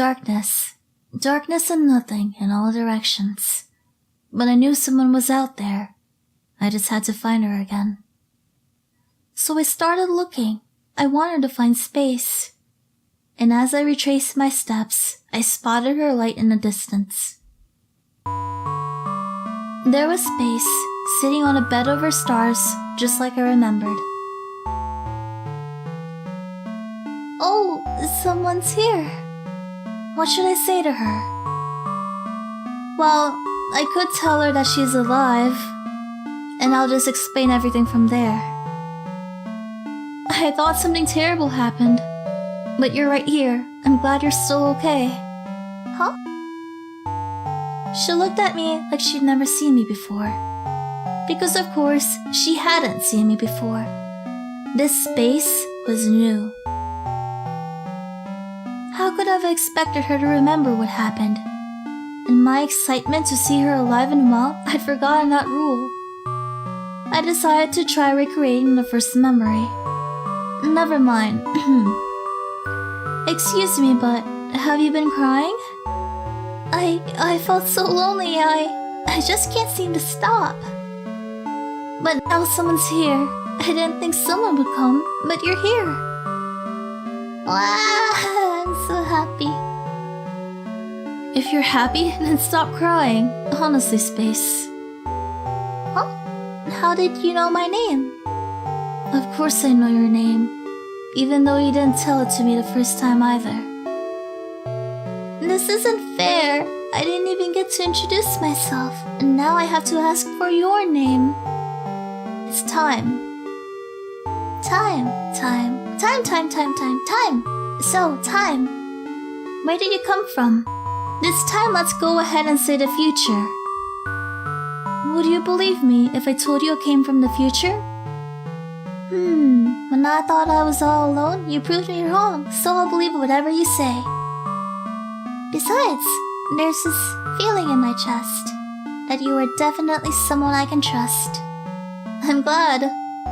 Darkness. Darkness and nothing in all directions. But I knew someone was out there. I just had to find her again. So I started looking. I wanted to find space. And as I retraced my steps, I spotted her light in the distance. There was space, sitting on a bed over stars, just like I remembered. Oh, someone's here. What should I say to her? Well, I could tell her that she's alive, and I'll just explain everything from there. I thought something terrible happened, but you're right here. I'm glad you're still okay. Huh? She looked at me like she'd never seen me before. Because of course, she hadn't seen me before. This space was new. How could I have expected her to remember what happened? In my excitement to see her alive and well, I'd forgotten that rule. I decided to try recreating the first memory. Never mind. Excuse me, but have you been crying? I felt so lonely, I just can't seem to stop. But now someone's here. I didn't think someone would come, but you're here. Wow, I'm so happy. If you're happy, then stop crying. Honestly, Space. Huh? How did you know my name? Of course I know your name, even though you didn't tell it to me the first time either. This isn't fair. I didn't even get to introduce myself, and now I have to ask for your name. It's time. Time. So, time. Where did you come from? This time, let's go ahead and say the future. Would you believe me if I told you I came from the future? When I thought I was all alone, you proved me wrong, so I'll believe whatever you say. Besides, there's this feeling in my chest that you are definitely someone I can trust. I'm glad.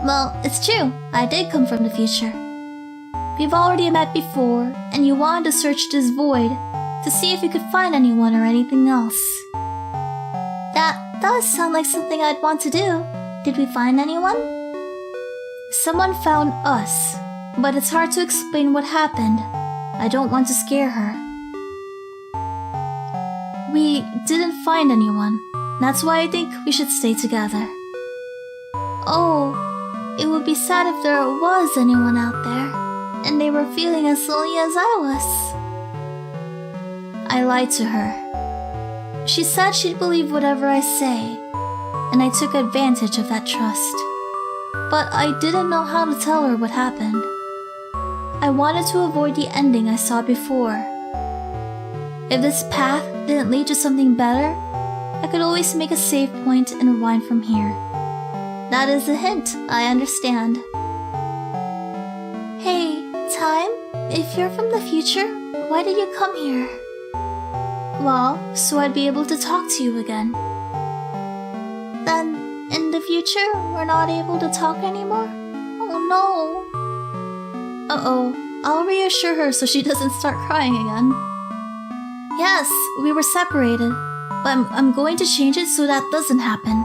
Well, it's true, I did come from the future. We've already met before, and you wanted to search this void to see if you could find anyone or anything else. That does sound like something I'd want to do. Did we find anyone? Someone found us, but it's hard to explain what happened. I don't want to scare her. We didn't find anyone. That's why I think we should stay together. Oh, it would be sad if there was anyone out there, and they were feeling as lonely as I was. I lied to her. She said she'd believe whatever I say, and I took advantage of that trust. But I didn't know how to tell her what happened. I wanted to avoid the ending I saw before. If this path didn't lead to something better, I could always make a save point and rewind from here. That is a hint, I understand. Hey, Time, if you're from the future, why did you come here? Well, so I'd be able to talk to you again. Then, in the future, we're not able to talk anymore? Oh no. Uh-oh, I'll reassure her so she doesn't start crying again. Yes, we were separated, but I'm going to change it so that doesn't happen.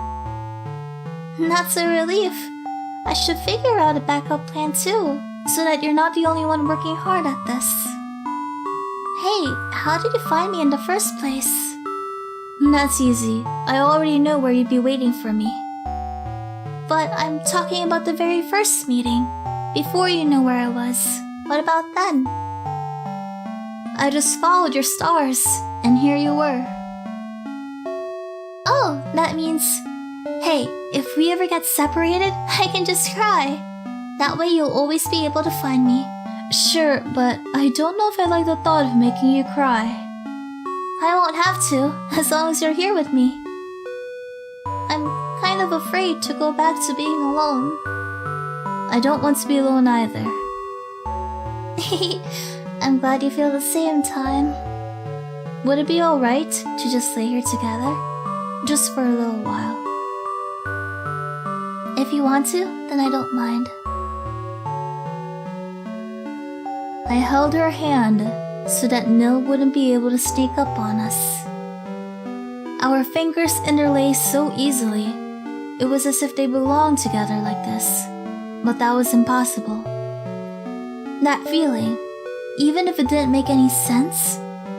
That's a relief. I should figure out a backup plan too, so that you're not the only one working hard at this. Hey, how did you find me in the first place? That's easy. I already know where you'd be waiting for me. But I'm talking about the very first meeting, before you knew where I was. What about then? I just followed your stars, and here you were. Oh, that means... Hey, if we ever get separated, I can just cry. That way you'll always be able to find me. Sure, but I don't know if I like the thought of making you cry. I won't have to, as long as you're here with me. I'm kind of afraid to go back to being alone. I don't want to be alone either. I'm glad you feel the same, Time. Would it be alright to just lay here together? Just for a little while. If you want to, then I don't mind. I held her hand, so that Nil wouldn't be able to sneak up on us. Our fingers interlaced so easily, it was as if they belonged together like this, but that was impossible. That feeling, even if it didn't make any sense,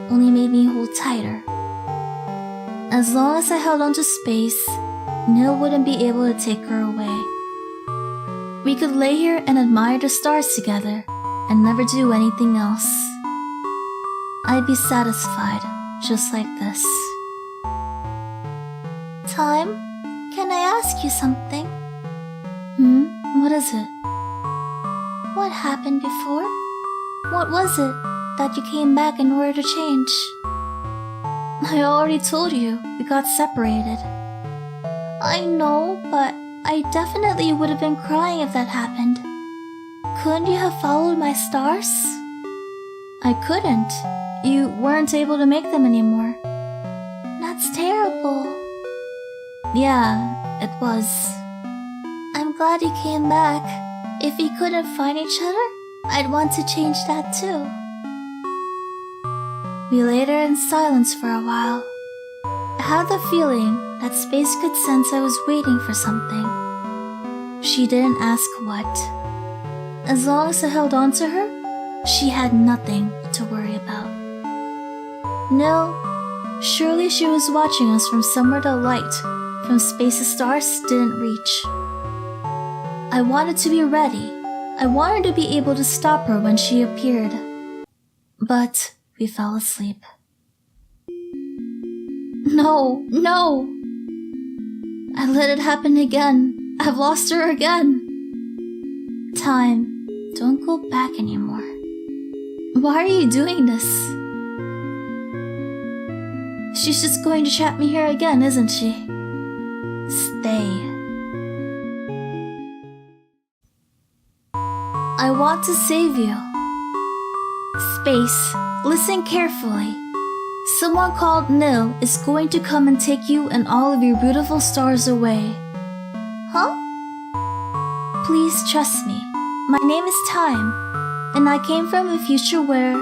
only made me hold tighter. As long as I held onto space, Nil wouldn't be able to take her away. We could lay here and admire the stars together and never do anything else. I'd be satisfied just like this. Time, can I ask you something? What is it? What happened before? What was it that you came back in order to change? I already told you, we got separated. I know, but I definitely would have been crying if that happened. Couldn't you have followed my stars? I couldn't. You weren't able to make them anymore. That's terrible. Yeah, it was. I'm glad you came back. If we couldn't find each other, I'd want to change that too. We lay there in silence for a while. I had the feeling that space could sense I was waiting for something. She didn't ask what. As long as I held on to her, she had nothing to worry about. No, surely she was watching us from somewhere the light from space's stars didn't reach. I wanted to be ready. I wanted to be able to stop her when she appeared. But we fell asleep. No! I let it happen again. I've lost her again. Time, don't go back anymore. Why are you doing this? She's just going to trap me here again, isn't she? Stay. I want to save you. Space, listen carefully. Someone called Nil is going to come and take you and all of your beautiful stars away. Huh? Please trust me. My name is Time, and I came from a future where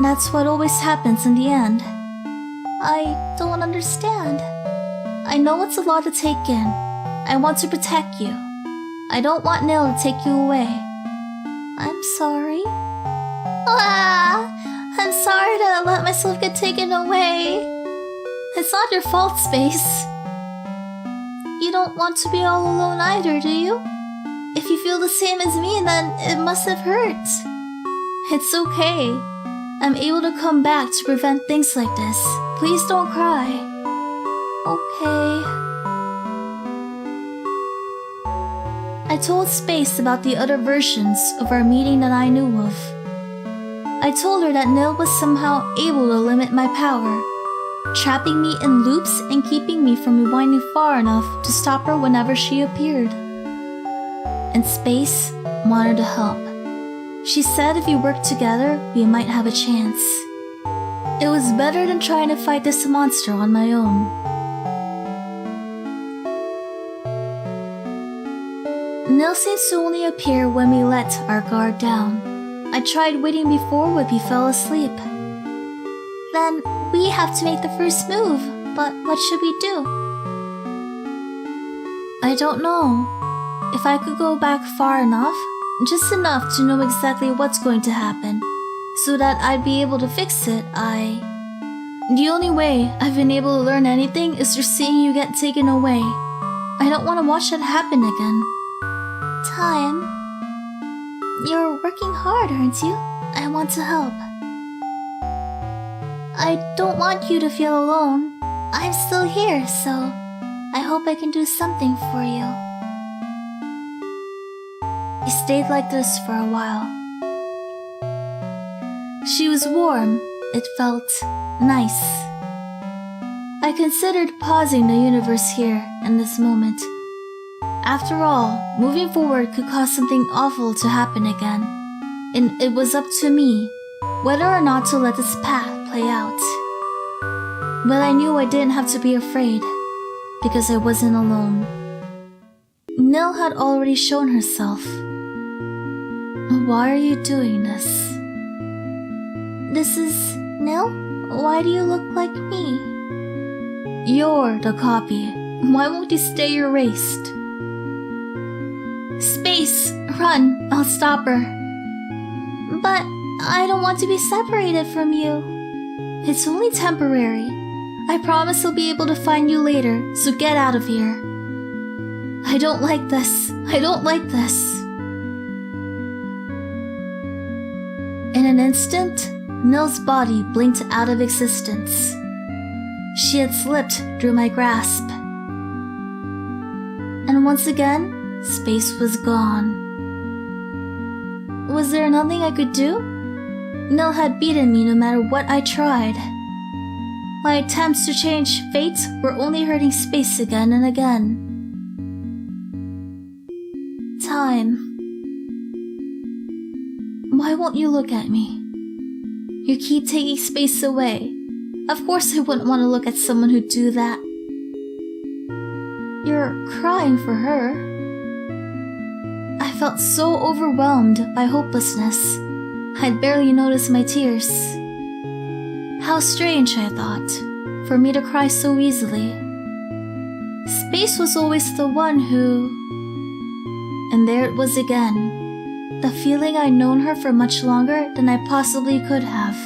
that's what always happens in the end. I don't understand. I know it's a lot to take in. I want to protect you. I don't want Nil to take you away. I'm sorry. I'm sorry that I let myself get taken away. It's not your fault, Space. You don't want to be all alone either, do you? If you feel the same as me, then it must have hurt. It's okay. I'm able to come back to prevent things like this. Please don't cry. Okay. I told Space about the other versions of our meeting that I knew of. I told her that Nil was somehow able to limit my power, trapping me in loops and keeping me from rewinding far enough to stop her whenever she appeared. And Space wanted to help. She said if we worked together, we might have a chance. It was better than trying to fight this monster on my own. Nil seems to only appear when we let our guard down. I tried waiting before when we fell asleep. Then we have to make the first move, but what should we do? I don't know. If I could go back far enough, just enough to know exactly what's going to happen, so that I'd be able to fix it, The only way I've been able to learn anything is through seeing you get taken away. I don't want to watch that happen again. Time. You're working hard, aren't you? I want to help. I don't want you to feel alone. I'm still here, so I hope I can do something for you. We stayed like this for a while. She was warm. It felt nice. I considered pausing the universe here in this moment. After all, moving forward could cause something awful to happen again, and it was up to me whether or not to let this path play out. But I knew I didn't have to be afraid, because I wasn't alone. Nil had already shown herself. Why are you doing this? This is Nil? Why do you look like me? You're the copy. Why won't you stay erased? Space! Run! I'll stop her. But I don't want to be separated from you. It's only temporary. I promise I'll be able to find you later, so get out of here. I don't like this. I don't like this. In an instant, Nil's body blinked out of existence. She had slipped through my grasp. And once again, space was gone. Was there nothing I could do? Nil had beaten me no matter what I tried. My attempts to change fate were only hurting space again and again. Time. Why won't you look at me? You keep taking space away. Of course I wouldn't want to look at someone who'd do that. You're crying for her. I felt so overwhelmed by hopelessness, I'd barely noticed my tears. How strange, I thought, for me to cry so easily. Space was always the one who... And there it was again. The feeling I'd known her for much longer than I possibly could have.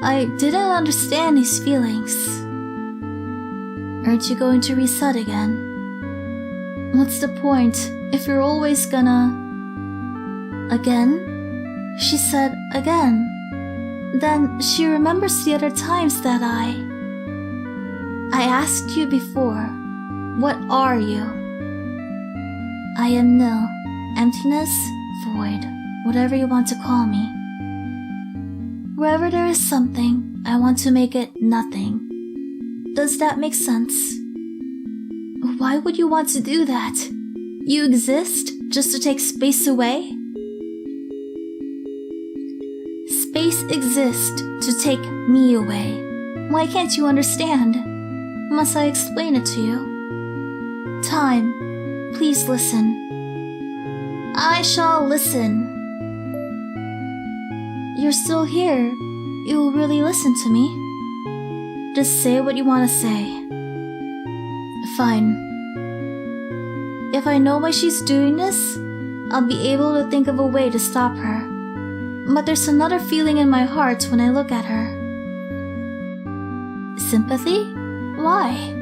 I didn't understand these feelings. Aren't you going to reset again? What's the point if you're always gonna... Again? She said again. Then she remembers the other times that I asked you before, what are you? I am Nil. Emptiness, void, whatever you want to call me. Wherever there is something, I want to make it nothing. Does that make sense? Why would you want to do that? You exist just to take space away? Space exists to take me away. Why can't you understand? Must I explain it to you? Time, please listen. I shall listen. You're still here. You'll really listen to me? Just say what you want to say. Fine. If I know why she's doing this, I'll be able to think of a way to stop her. But there's another feeling in my heart when I look at her. Sympathy? Why?